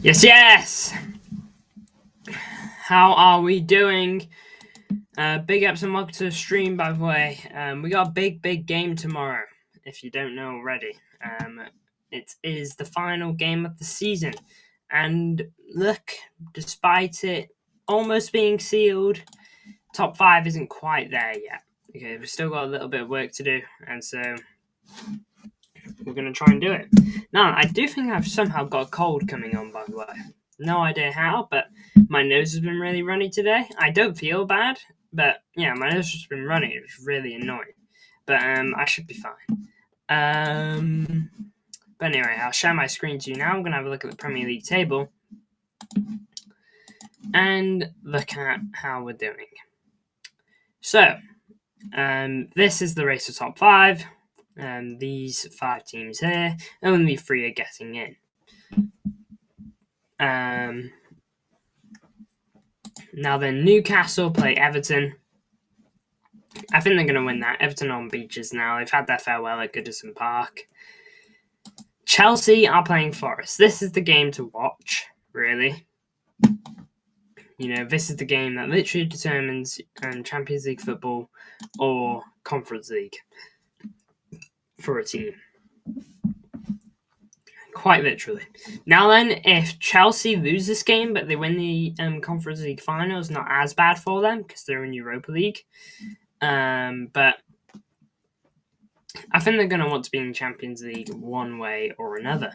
Yes! How are we doing? Big ups and welcome to the stream, by the way. We got a big game tomorrow, if you don't know already. It is the final game of the season. And look, despite it almost being sealed, top 5 isn't quite there yet. Okay, we've still got a little bit of work to do, and so we're going to try and do it. Now, I do think I've somehow got a cold coming on, by the way. No idea how, but my nose has been really runny today. I don't feel bad, but yeah, my nose has been runny. It was really annoying. But I should be fine. But anyway, I'll share my screen to you now. I'm going to have a look at the Premier League table and look at how we're doing. So, this is the race for top 5. These 5 teams here, only 3 are getting in. Now then, Newcastle play Everton. I think they're going to win that. Everton on beaches now. They've had their farewell at Goodison Park. Chelsea are playing Forest. This is the game to watch, really. You know, this is the game that literally determines Champions League football or Conference League for a team. Quite literally. Now then, if Chelsea lose this game, but they win the Conference League final, it's not as bad for them because they're in Europa League. But I think they're going to want to be in Champions League one way or another.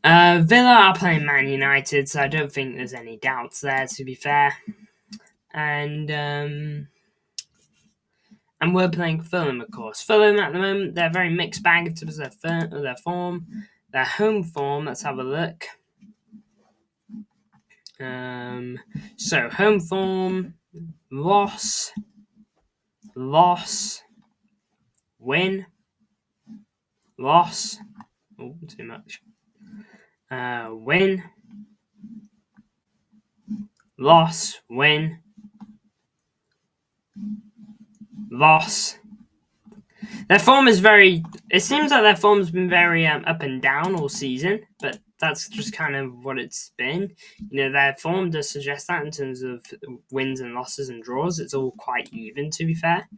Villa are playing Man United, so I don't think there's any doubts there, to be fair. And we're playing Fulham, of course. Fulham, at the moment, they're very mixed bag in terms of their form. Their home form, let's have a look. So, home form, loss, win, loss. Oh, too much. Win, loss, win, loss. Their form is very... It seems like their form's been very up and down all season, but that's just kind of what it's been. You know, their form does suggest that in terms of wins and losses and draws. It's all quite even, to be fair.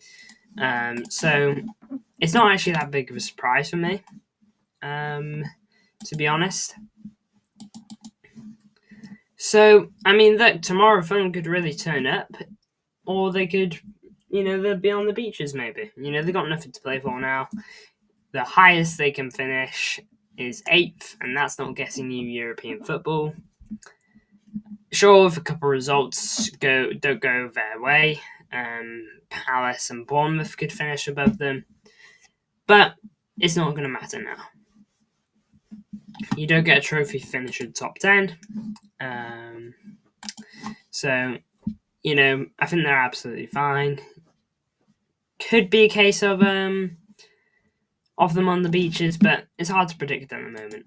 So it's not actually that big of a surprise for me, to be honest. So, I mean, look, tomorrow Fulham could really turn up, or they could, you know, they'll be on the beaches maybe. You know, they've got nothing to play for now. The highest they can finish is 8th, and that's not getting you European football. Sure, if a couple of results don't go their way, Palace and Bournemouth could finish above them, but it's not going to matter now. You don't get a trophy finish in top 10. So, you know, I think they're absolutely fine. Could be a case of them on the beaches, but it's hard to predict at the moment.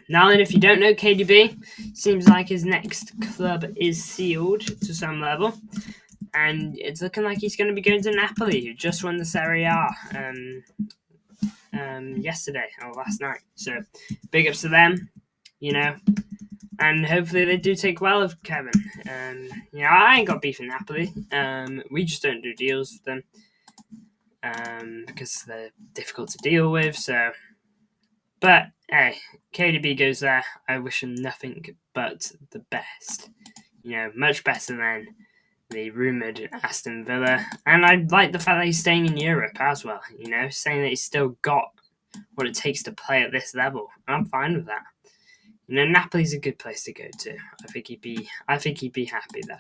Now then, if you don't know KDB, seems like his next club is sealed to some level. And it's looking like he's going to be going to Napoli, who just won the Serie A yesterday or last night. So, big ups to them, you know. And hopefully they do take well of Kevin. You know, I ain't got beef in Napoli. We just don't do deals with them because they're difficult to deal with. So, but hey, KDB goes there. I wish him nothing but the best. You know, much better than the rumoured Aston Villa. And I like the fact that he's staying in Europe as well. You know, saying that he's still got what it takes to play at this level. And I'm fine with that. You know, Napoli's a good place to go to. I think he'd be happy there.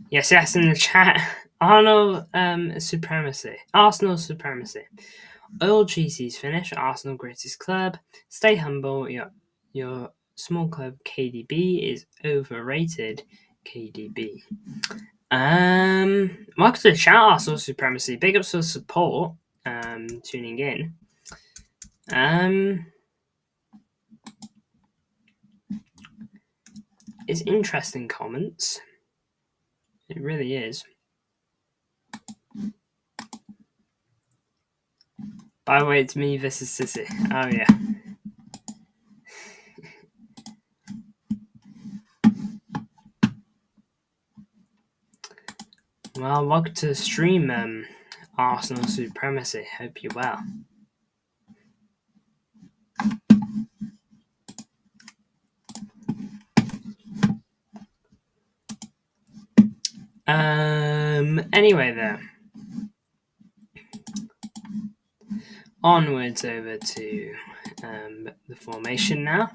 Yes, in the chat. Arsenal supremacy. Oil GC's finish. Arsenal greatest club. Stay humble. Your small club KDB is overrated. KDB. Welcome to the chat, Arsenal supremacy. Big ups for support. Tuning in. It's interesting comments. really is. By the way, it's me versus Sissy. Oh, yeah. Well, welcome to the stream, Arsenal Supremacy. Hope you're well. Anyway, though. Onwards over to the formation now.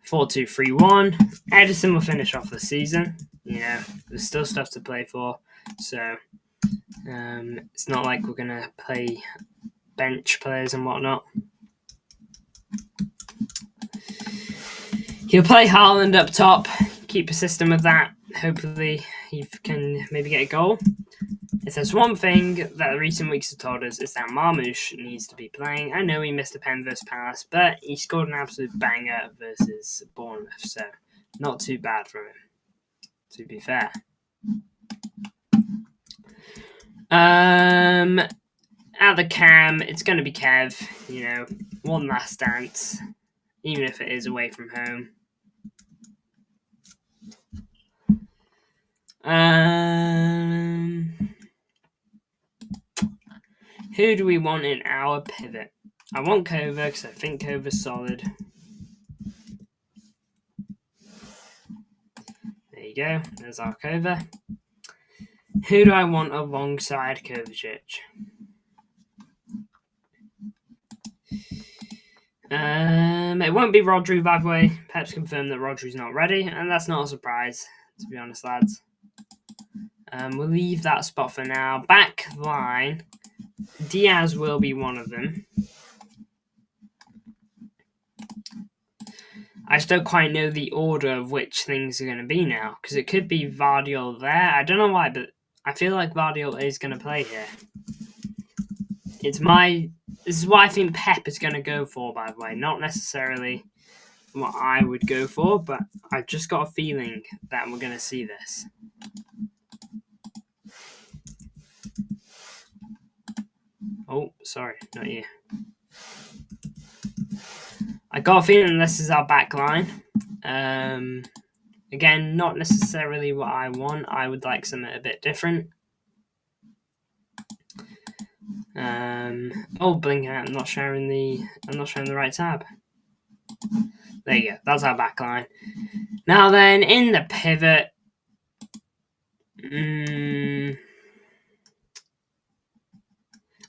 4-2-3-1. Edison will finish off the season. You know, there's still stuff to play for. So, it's not like we're going to play bench players and whatnot. He'll play Haaland up top. Keep a system of that. Hopefully, he can maybe get a goal. If there's one thing that the recent weeks have told us, is that Marmoush needs to be playing. I know he missed a pen versus Palace, but he scored an absolute banger versus Bournemouth, so not too bad from him, to be fair. At the cam, it's going to be Kev, you know, one last dance, even if it is away from home. Who do we want in our pivot? I want Kova because I think Kova's solid. There you go. There's our Kova. Who do I want alongside Kovacic? It won't be Rodri, by the way. Pep's confirmed that Rodri's not ready, and that's not a surprise, to be honest, lads. We'll leave that spot for now. Back line. Diaz will be one of them. I just don't quite know the order of which things are going to be now, because it could be Vardiol there. I don't know why, but I feel like Vardiol is going to play here. This is what I think Pep is going to go for, by the way. Not necessarily what I would go for, but I've just got a feeling that we're going to see this. Oh, sorry, not you. I got a feeling this is our back line. Again, not necessarily what I want. I would like something a bit different. Blinking out. I'm not sharing the right tab. There you go. That's our back line. Now then, in the pivot.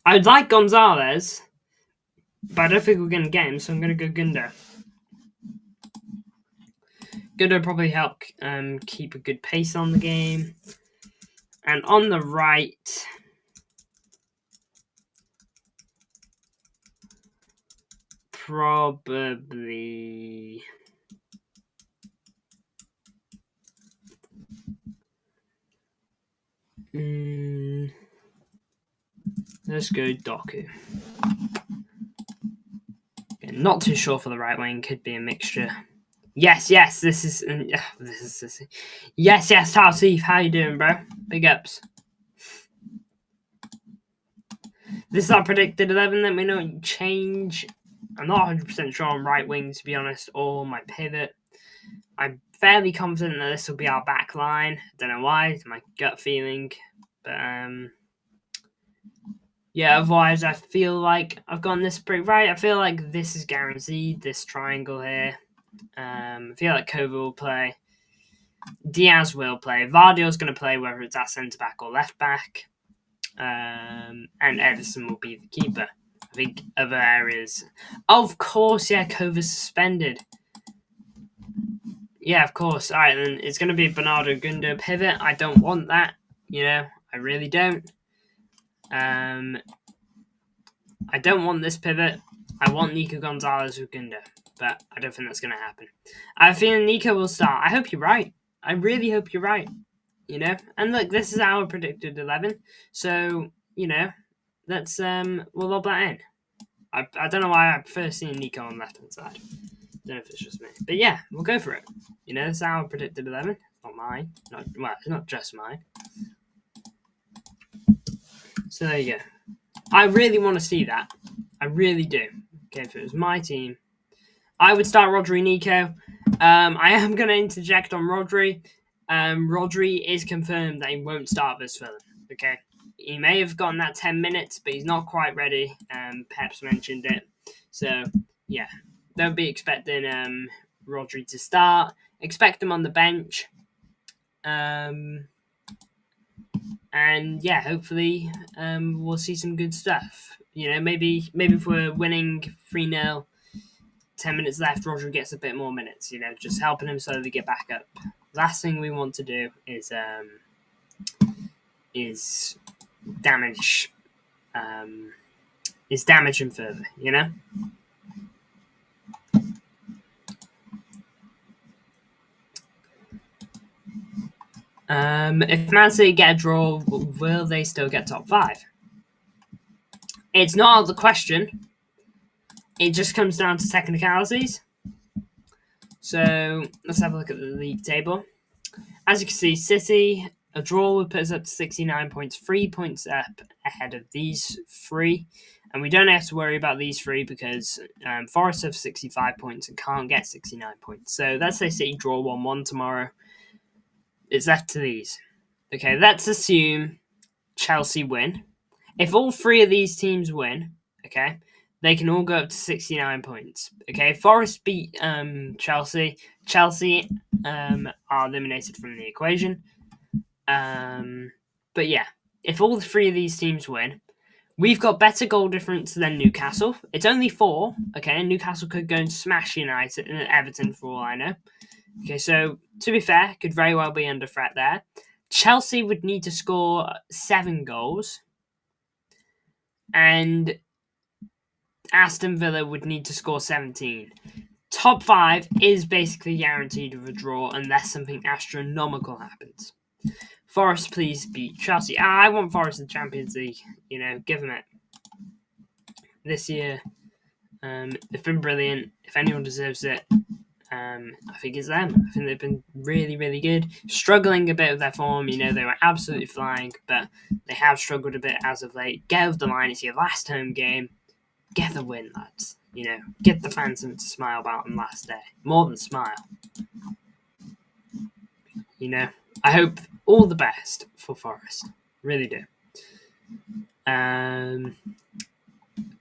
I'd like Gonzalez, but I don't think we're going to get him, so I'm going to go Gundo. Gundo probably help keep a good pace on the game. And on the right, probably... Let's go Doku. Not too sure for the right wing. Could be a mixture. Yes. This is. Yes. Tarsif, how you doing, bro? Big ups. This is our predicted 11. Let me know what you change. I'm not 100% sure on right wing, to be honest, or my pivot. I'm fairly confident that this will be our back line. Don't know why. It's my gut feeling, but yeah, otherwise I feel like I've gotten this pretty right. I feel like this is guaranteed, this triangle here. I feel like Kova will play. Diaz will play. Vardiol's going to play, whether it's at centre-back or left-back. And Edison will be the keeper. I think other areas... Of course, yeah, Kova's suspended. Yeah, of course. All right, then it's going to be Bernardo Gundo pivot. I don't want that. You know, I really don't. I don't want this pivot. I want Nico Gonzalez with Gundo, but I don't think that's going to happen. I have a feeling Nico will start. I hope you're right. I really hope you're right. You know, and look, this is our predicted 11. So, you know, let's we'll lob that in. I don't know why I prefer seeing Nico on the left hand side. I don't know if it's just me, but yeah, we'll go for it. You know, it's our predicted 11. Not mine. Well, it's not just mine. So there you go. I really want to see that. I really do. Okay, if it was my team, I would start Rodri Nico. I am going to interject on Rodri. Rodri is confirmed that he won't start this Fulham. Okay, he may have gotten that 10 minutes, but he's not quite ready. Pep's mentioned it. So, yeah, don't be expecting Rodri to start. Expect him on the bench. And yeah, hopefully we'll see some good stuff. You know, maybe if we're winning 3-0, 10 minutes left, Rodri gets a bit more minutes, you know, just helping him slowly get back up. Last thing we want to do is damage him further, you know? If Man City get a draw, will they still get top 5? It's not out of the question. It just comes down to technicalities. So let's have a look at the league table. As you can see, City, a draw would put us up to 69 points, 3 points up ahead of these 3. And we don't have to worry about these 3 because Forest have 65 points and can't get 69 points. So let's say City draw 1-1 tomorrow. It's left to these. Okay, let's assume Chelsea win. If all 3 of these teams win, okay, they can all go up to 69 points. Okay, Forest beat Chelsea. Chelsea are eliminated from the equation. But yeah, if all 3 of these teams win, we've got better goal difference than Newcastle. It's only 4, okay, and Newcastle could go and smash United and Everton for all I know. Okay, so to be fair, could very well be under threat there. Chelsea would need to score 7 goals, and Aston Villa would need to score 17. Top 5 is basically guaranteed with a draw unless something astronomical happens. Forest, please beat Chelsea. I want Forest in the Champions League. You know, give them it. This year, they've been brilliant. If anyone deserves it, I think it's them. I think they've been really, really good. Struggling a bit with their form. You know, they were absolutely flying, but they have struggled a bit as of late. Get over the line. It's your last home game. Get the win, lads. You know, get the fans something to smile about on last day. More than smile. You know, I hope all the best for Forest. Really do.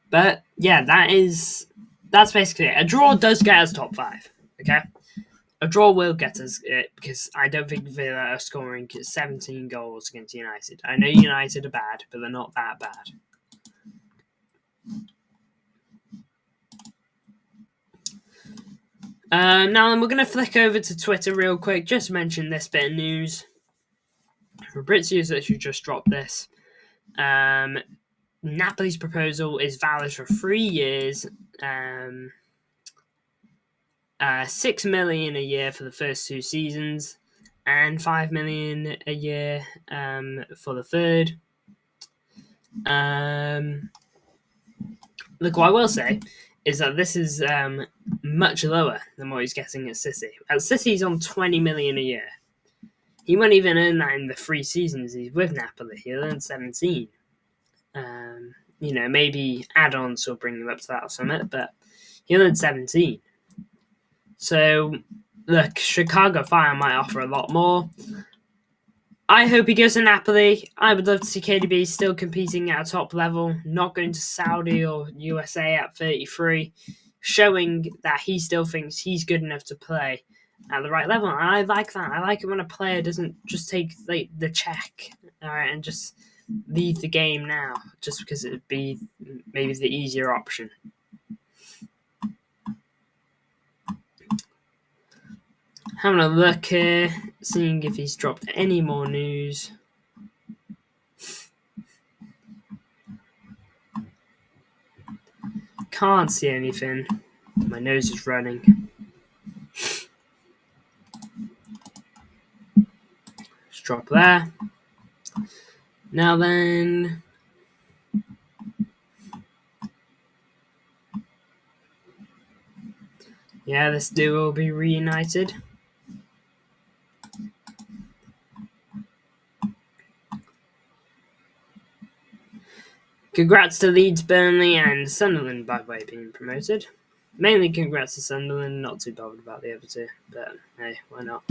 But yeah, that's basically it. A draw does get us top 5. Okay, a draw will get us it because I don't think Villa are scoring 17 goals against United. I know United are bad, but they're not that bad. Now then, we're going to flick over to Twitter real quick. Just mention this bit of news. Fabriziu's actually just dropped this. Napoli's proposal is valid for 3 years. 6 million a year for the first 2 seasons, and 5 million a year for the third. Look, what I will say is that this is much lower than what he's getting at City. At City, he's on 20 million a year. He won't even earn that in the 3 seasons he's with Napoli. He'll earn 17. You know, maybe add-ons will bring him up to that or something, but he'll earn 17. So, look, Chicago Fire might offer a lot more. I hope he goes to Napoli. I would love to see KDB still competing at a top level, not going to Saudi or USA at 33, showing that he still thinks he's good enough to play at the right level. And I like that. I like it when a player doesn't just take the check, all right, and just leave the game now, just because it would be maybe the easier option. Having a look here, seeing if he's dropped any more news. Can't see anything. My nose is running. Let's drop there. Now then. Yeah, this duo will be reunited. Congrats to Leeds, Burnley, and Sunderland, by the way, being promoted. Mainly congrats to Sunderland, not too bothered about the other two, but hey, why not?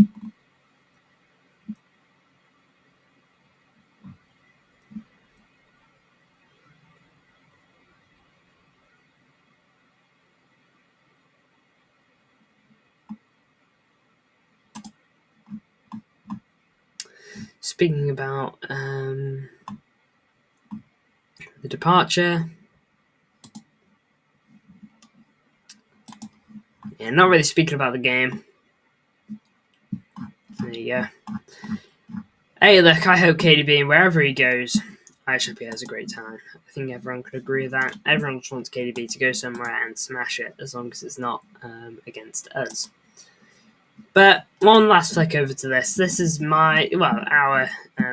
Speaking about the departure, yeah, not really speaking about the game. There you go. Hey, look, I hope KDB, wherever he goes, I hope he has a great time. I think everyone could agree with that. Everyone just wants KDB to go somewhere and smash it, as long as it's not against us. But one last flick over to this. This is our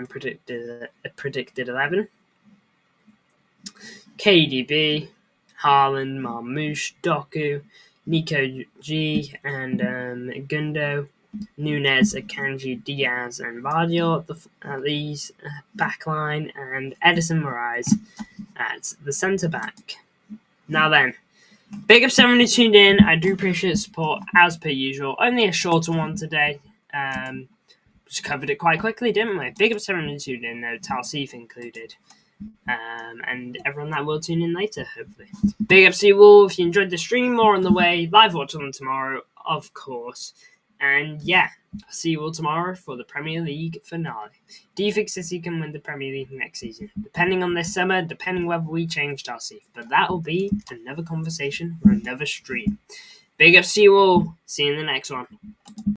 predicted 11. KDB, Haaland, Marmoush, Doku, Nico G, and Gundo, Nunes, Akanji, Diaz, and Vardio at these backline, and Edison Moraes at the centre back. Now then, big up to everyone who tuned in. I do appreciate the support as per usual. Only a shorter one today. Just covered it quite quickly, didn't we? Big up to everyone who tuned in, though, Talsif included. And everyone that will tune in later, hopefully. Big up to you all. If you enjoyed the stream, more on the way. Live watch on tomorrow, of course. And yeah, I'll see you all tomorrow for the Premier League finale. Do you think City can win the Premier League next season? Depending on this summer, depending whether we change Talsif. But that will be another conversation for another stream. Big up to you all. See you in the next one.